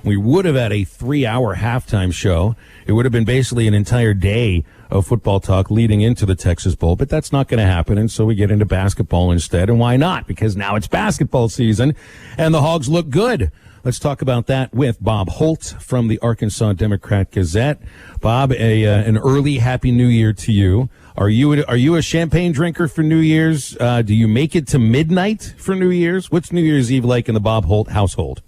We would have had a 3-hour halftime show. It would have been basically an entire day of football talk leading into the Texas Bowl, but that's not going to happen, and so we get into basketball instead. And why not? Because now it's basketball season, and the Hogs look good. Let's talk about that with Bob Holt from the Arkansas Democrat-Gazette. Bob, an early Happy New Year to you. Are you a champagne drinker for New Year's? Do you make it to midnight for New Year's? What's New Year's Eve like in the Bob Holt household?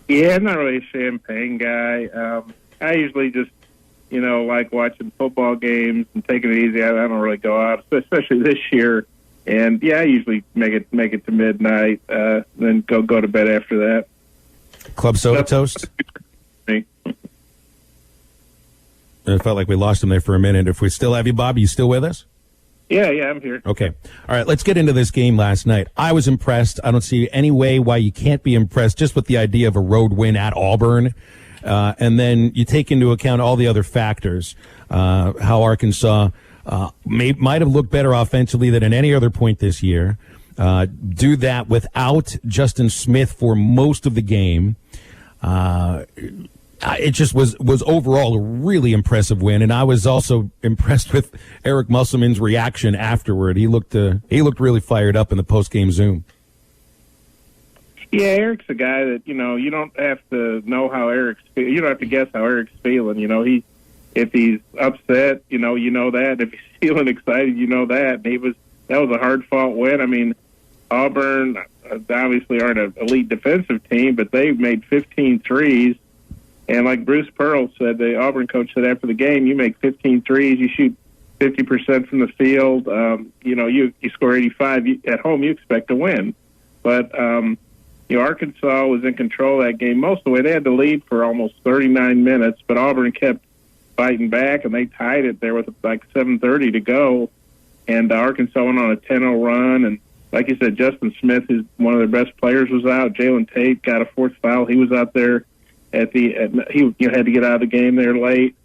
Yeah, I'm not really a champagne guy. I usually just, like watching football games and taking it easy. I don't really go out, especially this year. And yeah, I usually make it to midnight, then go to bed after that. Club soda toast? It felt like we lost him there for a minute. If we still have you, Bob, you still with us? Yeah, I'm here. Okay. All right, let's get into this game last night. I was impressed. I don't see any way why you can't be impressed just with the idea of a road win at Auburn. And then you take into account all the other factors, how Arkansas might have looked better offensively than at any other point this year. Do that without Justin Smith for most of the game. It just was overall a really impressive win, and I was also impressed with Eric Musselman's reaction afterward. He looked really fired up in the post-game Zoom. Yeah, Eric's a guy that, you don't have to know how you don't have to guess how Eric's feeling. If he's upset, you know that. If he's feeling excited, you know that. And that was a hard-fought win. I mean, Auburn obviously aren't an elite defensive team, but they made 15 threes. And like Bruce Pearl said, the Auburn coach said after the game, you make 15 threes, you shoot 50% from the field, you score 85 at home, you expect to win. But, Arkansas was in control of that game most of the way. They had the lead for almost 39 minutes, but Auburn kept fighting back, and they tied it there with like 7:30 to go. And Arkansas went on a 10-0 run. And like you said, Justin Smith, who's one of their best players, was out. Jalen Tate got a fourth foul. He was out there. He had to get out of the game there late,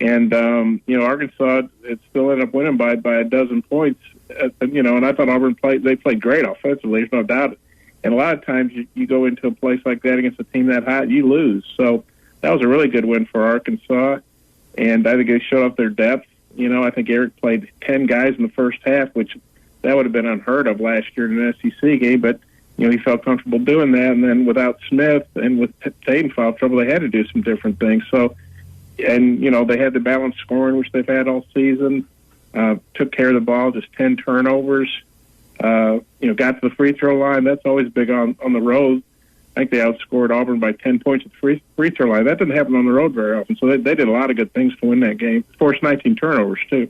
and Arkansas it still ended up winning by a dozen points. And I thought Auburn played great offensively. There's no doubt. And a lot of times you go into a place like that against a team that hot, you lose. So that was a really good win for Arkansas, and I think they showed off their depth. I think Eric played 10 guys in the first half, which that would have been unheard of last year in an SEC game, but. He felt comfortable doing that, and then without Smith and with Tate in foul trouble, they had to do some different things. So, and, they had the balanced scoring, which they've had all season, took care of the ball, just 10 turnovers, got to the free throw line. That's always big on the road. I think they outscored Auburn by 10 points at the free throw line. That doesn't happen on the road very often. So they did a lot of good things to win that game. Forced 19 turnovers, too.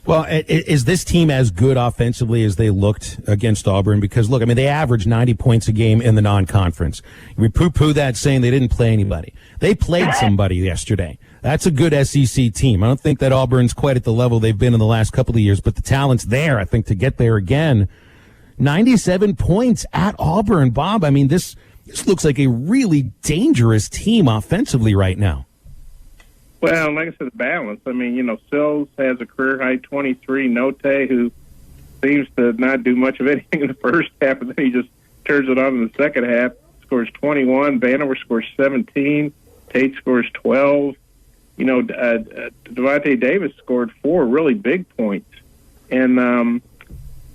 Well, is this team as good offensively as they looked against Auburn? Because, look, I mean, they averaged 90 points a game in the non-conference. We poo-poo that saying they didn't play anybody. They played somebody yesterday. That's a good SEC team. I don't think that Auburn's quite at the level they've been in the last couple of years, but the talent's there, I think, to get there again. 97 points at Auburn, Bob. I mean, this looks like a really dangerous team offensively right now. Well, like I said, the balance. I mean, Sills has a career-high 23. Note, who seems to not do much of anything in the first half, and then he just turns it on in the second half, scores 21. Vanover scores 17. Tate scores 12. Devontae Davis scored 4 really big points. And, and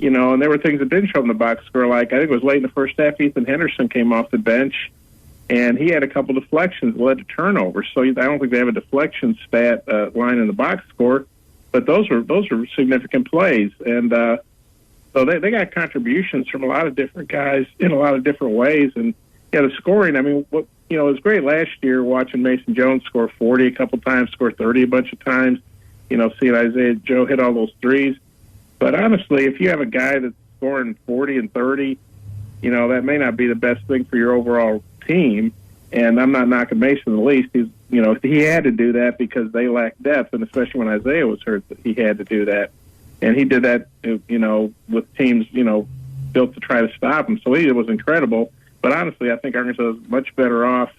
there were things that didn't show up in the box score, like I think it was late in the first half, Ethan Henderson came off the bench, and he had a couple deflections that led to turnovers. So I don't think they have a deflection stat line in the box score, but those were significant plays. And so they got contributions from a lot of different guys in a lot of different ways. And the scoring. I mean, it was great last year watching Mason Jones score 40 a couple times, score 30 a bunch of times. Seeing Isaiah Joe hit all those threes. But honestly, if you have a guy that's scoring 40 and 30, that may not be the best thing for your overall team, and I'm not knocking Mason in the least. He had to do that because they lacked depth, and especially when Isaiah was hurt, he had to do that. And he did that, with teams, built to try to stop him. So he was incredible. But honestly, I think Arkansas is much better off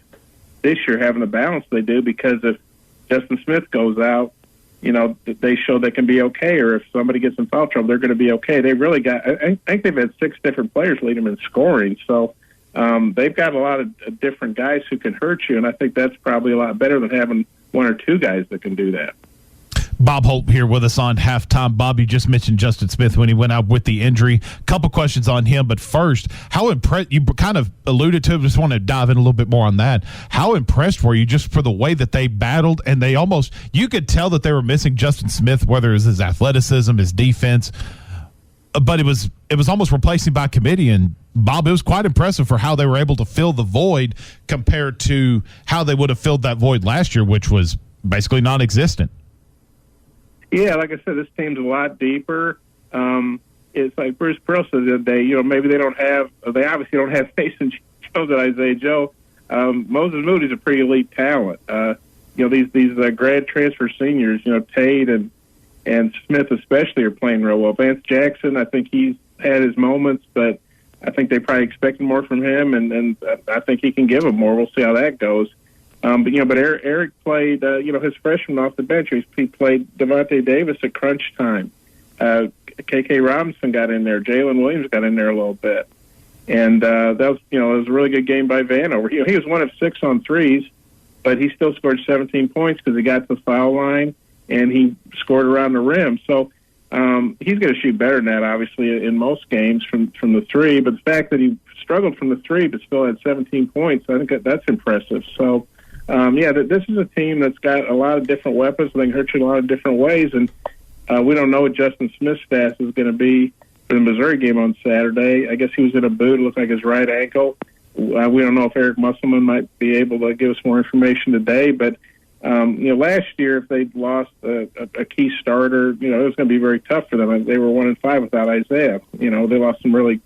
this year having the balance they do, because if Justin Smith goes out, they show they can be okay, or if somebody gets in foul trouble, they're going to be okay. They really got, I think they've had 6 different players lead them in scoring. So, they've got a lot of different guys who can hurt you, and I think that's probably a lot better than having one or two guys that can do that. Bob Holt here with us on Halftime. Bob, you just mentioned Justin Smith when he went out with the injury. Couple questions on him, but first, how impressed, you kind of alluded to, just want to dive in a little bit more on that. How impressed were you just for the way that they battled, and they almost, you could tell that they were missing Justin Smith, whether it was his athleticism, his defense, but it was almost replacing by committee. And Bob, it was quite impressive for how they were able to fill the void compared to how they would have filled that void last year, which was basically non-existent. Yeah, like I said, this team's a lot deeper. It's like Bruce Pearl said the other day, maybe they obviously don't have Mason Jones and Isaiah Joe. Moses Moody's a pretty elite talent. These grad transfer seniors, Tate and Smith especially are playing real well. Vance Jackson, I think he's had his moments, but I think they probably expected more from him, and I think he can give them more. We'll see how that goes. But Eric played, his freshman off the bench. He played Devontae Davis at crunch time. K.K. Robinson got in there. Jalen Williams got in there a little bit. And that was, it was a really good game by Vanover. He was 1 of 6 on threes, but he still scored 17 points because he got to the foul line, and he scored around the rim. So he's going to shoot better than that, obviously, in most games from the three. But the fact that he struggled from the three but still had 17 points, I think that's impressive. So, this is a team that's got a lot of different weapons. They can hurt you in a lot of different ways, and we don't know what Justin Smith's status is going to be for the Missouri game on Saturday. I guess he was in a boot. It looked like his right ankle. We don't know if Eric Musselman might be able to give us more information today, but last year if they'd lost a key starter, it was going to be very tough for them. They were 1-5 without Isaiah. They lost some really,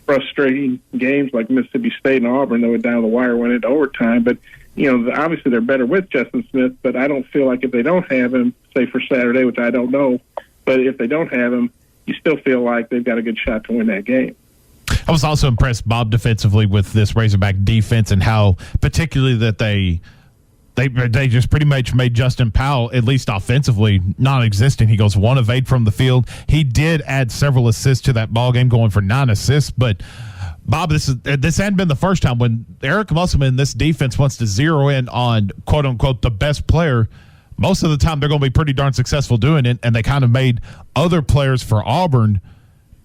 frustrating games like Mississippi State and Auburn that went down the wire, went into overtime. But, obviously they're better with Justin Smith, but I don't feel like if they don't have him, say for Saturday, which I don't know, but if they don't have him, you still feel like they've got a good shot to win that game. I was also impressed, Bob, defensively with this Razorback defense and how particularly that they just pretty much made Justin Powell, at least offensively, non-existent. He goes 1 of 8 from the field. He did add several assists to that ball game, going for 9 assists. But, Bob, this hadn't been the first time when Eric Musselman, this defense, wants to zero in on, quote-unquote, the best player. Most of the time they're going to be pretty darn successful doing it, and they kind of made other players for Auburn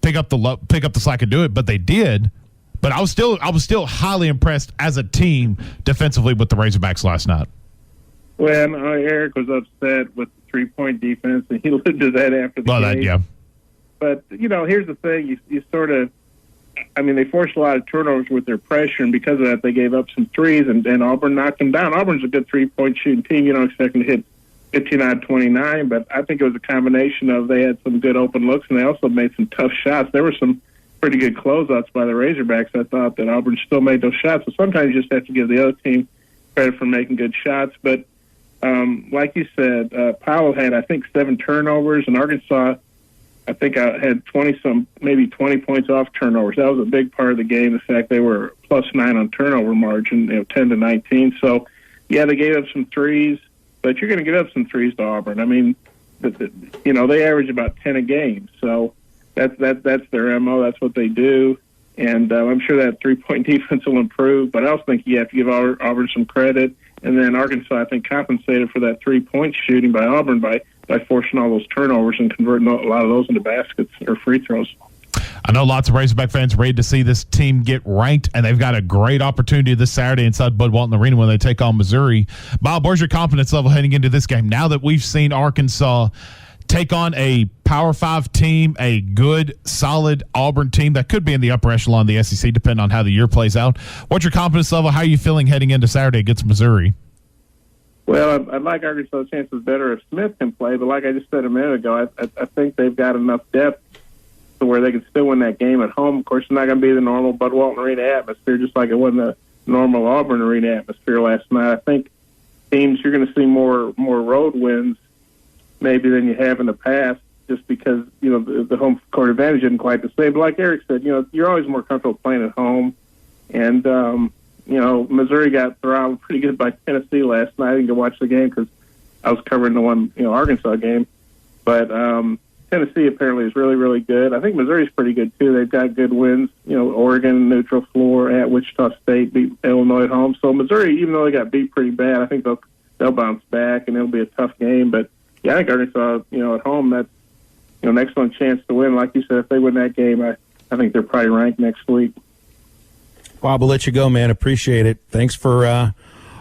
pick up the slack and do it, but they did. But I was still highly impressed as a team defensively with the Razorbacks last night. Well, Eric was upset with the three-point defense, and he alluded to that after the game. Yeah. But, here's the thing. You sort of – they forced a lot of turnovers with their pressure, and because of that they gave up some threes, and Auburn knocked them down. Auburn's a good three-point shooting team. You don't expect them to hit 15 out of 29, but I think it was a combination of they had some good open looks, and they also made some tough shots. There were some pretty good closeouts by the Razorbacks. I thought that Auburn still made those shots. So sometimes you just have to give the other team credit for making good shots. But like you said, Powell had, I think, 7 turnovers, and Arkansas, I think, had 20 points off turnovers. That was a big part of the game, the fact they were +9 on turnover margin, 10-19. So, yeah, they gave up some threes, but you're going to give up some threes to Auburn. They average about 10 a game. So that's their MO. That's what they do. And I'm sure that three-point defense will improve, but I also think you have to give Auburn some credit. And then Arkansas, I think, compensated for that three-point shooting by Auburn by forcing all those turnovers and converting a lot of those into baskets or free throws. I know lots of Razorback fans ready to see this team get ranked, and they've got a great opportunity this Saturday inside Bud Walton Arena when they take on Missouri. Bob, where's your confidence level heading into this game now that we've seen Arkansas take on a Power 5 team, a good, solid Auburn team that could be in the upper echelon of the SEC, depending on how the year plays out? What's your confidence level? How are you feeling heading into Saturday against Missouri? Well, I'd like Arkansas' chances better if Smith can play, but like I just said a minute ago, I think they've got enough depth to where they can still win that game at home. Of course, it's not going to be the normal Bud Walton Arena atmosphere, just like it wasn't the normal Auburn Arena atmosphere last night. I think teams, you're going to see more road wins maybe than you have in the past, just because, the home court advantage isn't quite the same. But like Eric said, you're always more comfortable playing at home. And, Missouri got throttled pretty good by Tennessee last night. I didn't go watch the game because I was covering the one, Arkansas game. But, Tennessee apparently is really, really good. I think Missouri's pretty good too. They've got good wins. Oregon neutral floor at Wichita State, beat Illinois at home. So Missouri, even though they got beat pretty bad, I think they'll bounce back and it'll be a tough game. But yeah, I think Arkansas, at home, that's an excellent chance to win. Like you said, if they win that game, I think they're probably ranked next week. Bob, we'll let you go, man. Appreciate it. Thanks for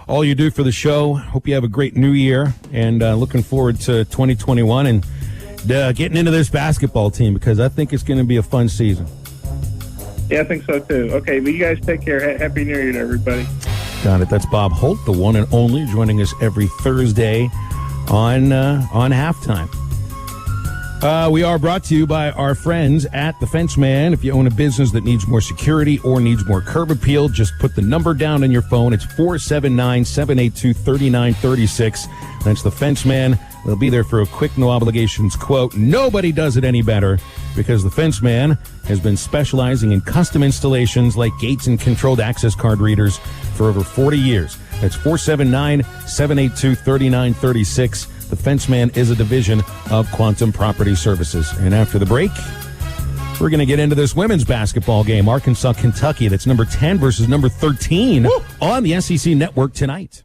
all you do for the show. Hope you have a great new year, and looking forward to 2021 and getting into this basketball team, because I think it's going to be a fun season. Yeah, I think so too. Okay, well, you guys take care. Happy New Year to everybody. Got it. That's Bob Holt, the one and only, joining us every Thursday on Halftime. We are brought to you by our friends at The Fence Man. If you own a business that needs more security or needs more curb appeal, just put the number down on your phone. It's 479-782-3936. That's The Fence Man. They'll be there for a quick, no obligations quote. Nobody does it any better, because The Fence Man has been specializing in custom installations like gates and controlled access card readers for over 40 years. That's 479-782-3936. The Fence Man is a division of Quantum Property Services. And after the break, we're going to get into this women's basketball game. Arkansas, Kentucky. That's number 10 versus number 13 on the SEC Network tonight.